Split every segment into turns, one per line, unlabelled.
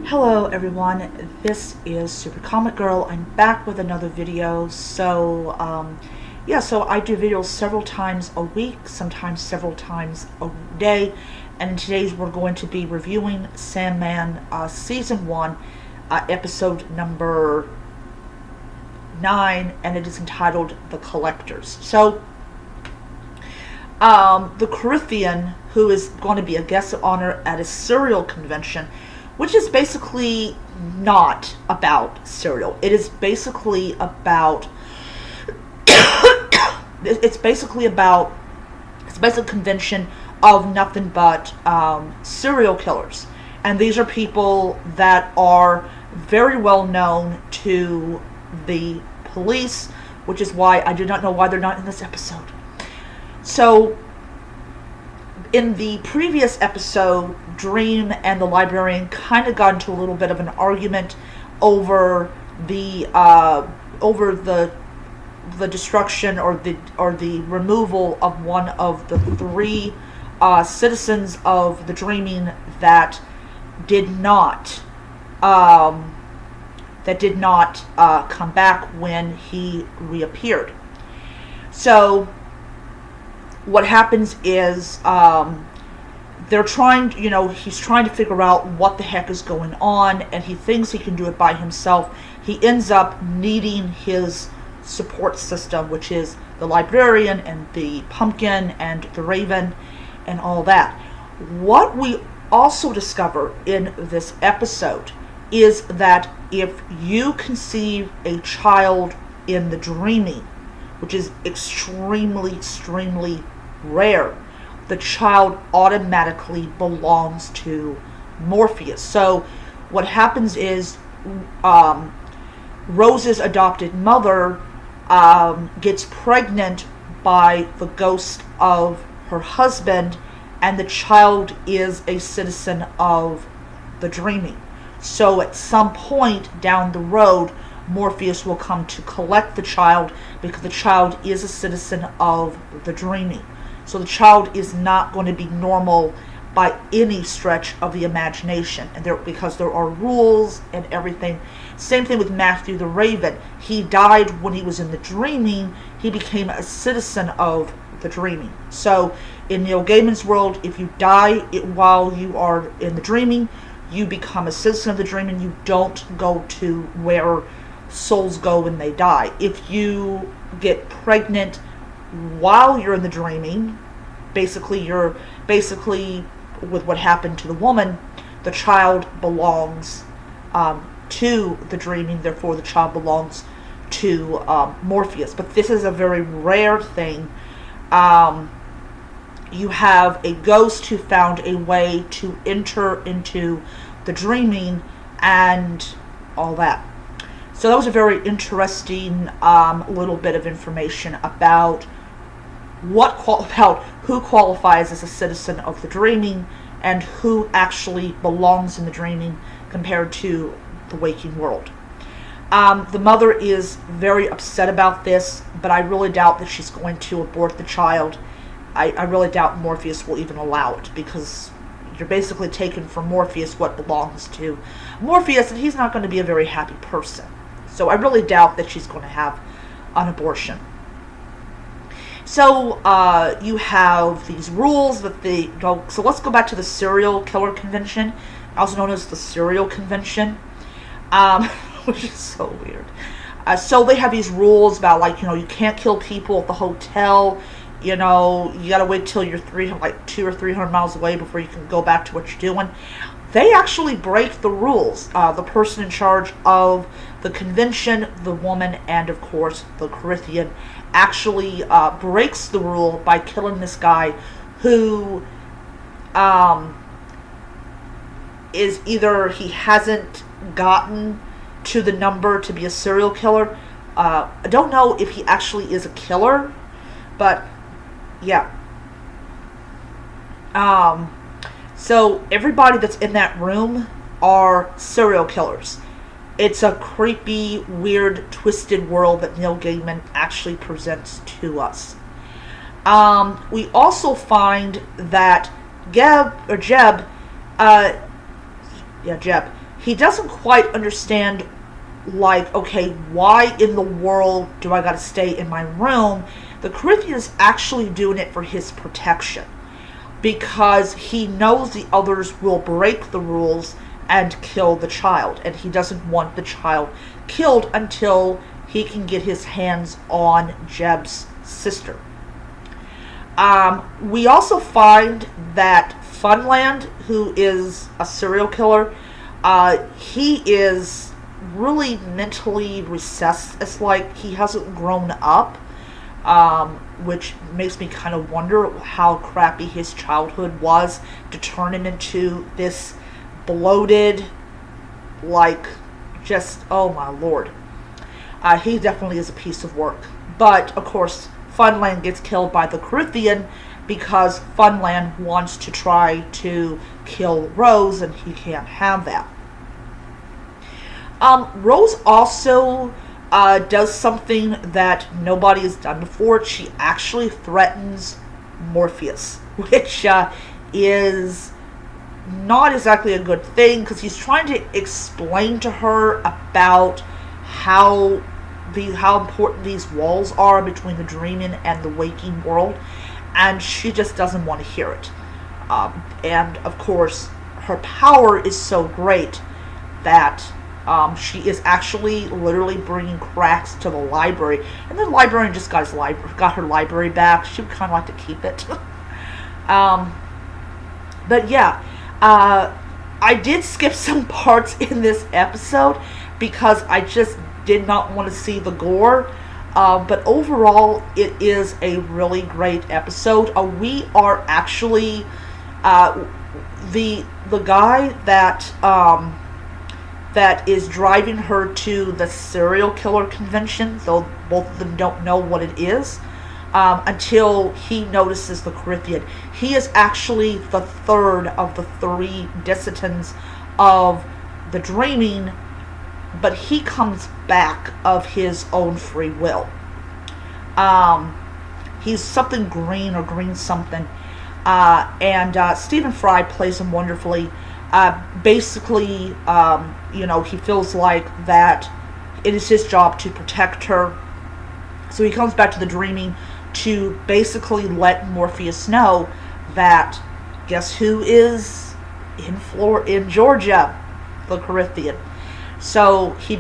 Hello everyone, this is Super Comic Girl. I'm back with another video. So I do videos several times a week, sometimes several times a day, and today's we're going to be reviewing Sandman Season 1, episode number 9, and it is entitled The Collectors. So, the Corinthian, who is going to be a guest of honor at a cereal convention, which is basically not about cereal. It is basically about it's basically a convention of nothing but serial killers, and these are people that are very well known to the police, which is why I do not know why they're not in this episode. So, in the previous episode, Dream and the librarian kind of got into a little bit of an argument over the destruction or the removal of one of the three citizens of the Dreaming that did not come back when he reappeared. So what happens is they're trying, he's trying to figure out what the heck is going on, and he thinks he can do it by himself. He ends up needing his support system, which is the librarian and the pumpkin and the raven and all that. What we also discover in this episode is that if you conceive a child in the Dreaming, which is extremely, extremely rare, the child automatically belongs to Morpheus. So what happens is Rose's adopted mother gets pregnant by the ghost of her husband, and the child is a citizen of the Dreaming. So at some point down the road, Morpheus will come to collect the child, because the child is a citizen of the Dreaming. So the child is not going to be normal by any stretch of the imagination, and because there are rules and everything. Same thing with Matthew the Raven. He died when he was in the Dreaming. He became a citizen of the Dreaming. So in Neil Gaiman's world, if you die while you are in the Dreaming, you become a citizen of the Dreaming. You don't go to where souls go when they die. If you get pregnant while you're in the Dreaming, you're basically with what happened to the woman, the child belongs to the Dreaming, therefore the child belongs to Morpheus. But this is a very rare thing. You have a ghost who found a way to enter into the Dreaming and all that. So that was a very interesting little bit of information about who qualifies as a citizen of the Dreaming and who actually belongs in the Dreaming compared to the waking world. The mother is very upset about this, but I really doubt that she's going to abort the child. I really doubt Morpheus will even allow it, because you're basically taking from Morpheus what belongs to Morpheus, and he's not going to be a very happy person. So I really doubt that she's going to have an abortion. So you have these rules that they go. So let's go back to the serial killer convention, also known as the Serial Convention, which is so weird. So they have these rules about, you can't kill people at the hotel. You gotta wait till you're 200 or 300 miles away before you can go back to what you're doing. They actually break the rules. The person in charge of the convention, the woman, and of course the Corinthian, actually breaks the rule by killing this guy who is either he hasn't gotten to the number to be a serial killer. I don't know if he actually is a killer, but yeah. So everybody that's in that room are serial killers. It's a creepy, weird, twisted world that Neil Gaiman actually presents to us. We also find that Jeb he doesn't quite understand, like, okay, why in the world do I got to stay in my room? The Corinthian is actually doing it for his protection, because he knows the others will break the rules and kill the child, and he doesn't want the child killed until he can get his hands on Jeb's sister. We also find that Funland, who is a serial killer, he is really mentally recessed. It's like he hasn't grown up, which makes me kind of wonder how crappy his childhood was to turn him into this bloated, like, just, oh my lord. He definitely is a piece of work. But, of course, Funland gets killed by the Corinthian because Funland wants to try to kill Rose, and he can't have that. Rose also does something that nobody has done before. She actually threatens Morpheus, which is not exactly a good thing, because he's trying to explain to her about how important these walls are between the dreaming and the waking world, and she just doesn't want to hear it. And of course, her power is so great that she is actually literally bringing cracks to the library, and the librarian just got her library back. She would kind of like to keep it. But yeah, I did skip some parts in this episode because I just did not want to see the gore. But overall, it is a really great episode. We are actually the guy that is driving her to the serial killer convention, though both of them don't know what it is, until he notices the Corinthian. He is actually the third of the three dissidents of the dreaming, but he comes back of his own free will. He's something green or green something, and Stephen Fry plays him wonderfully. Basically, he feels like that it is his job to protect her, so he comes back to the dreaming to basically let Morpheus know that, guess who is in Georgia? The Corinthian. So he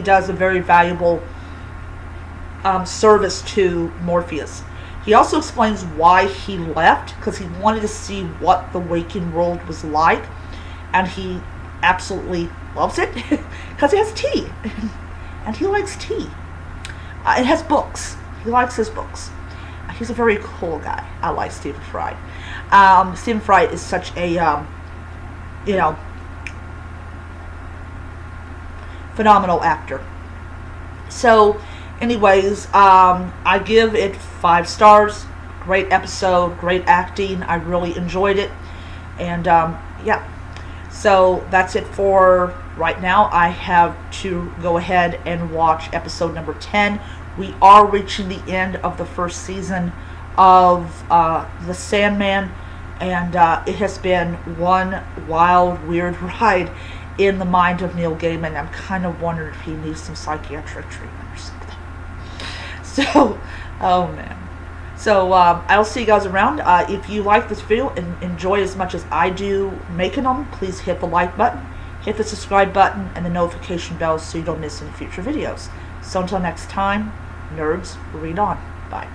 does a very valuable service to Morpheus. He also explains why he left, because he wanted to see what the waking world was like, and he absolutely loves it because it has tea, and he likes tea. It has books. He likes his books. He's a very cool guy. I like Stephen Fry. Stephen Fry is such a phenomenal actor. So, anyways, I give it 5 stars. Great episode, great acting. I really enjoyed it. And yeah, so that's it for right now. I have to go ahead and watch episode number 10. We are reaching the end of the first season of the Sandman, and it has been one wild, weird ride in the mind of Neil Gaiman. I'm kind of wondering if he needs some psychiatric treatment or something. So, oh man. So, I'll see you guys around. If you like this video and enjoy as much as I do making them, please hit the like button, hit the subscribe button, and the notification bell so you don't miss any future videos. So until next time, nerds, read on. Bye.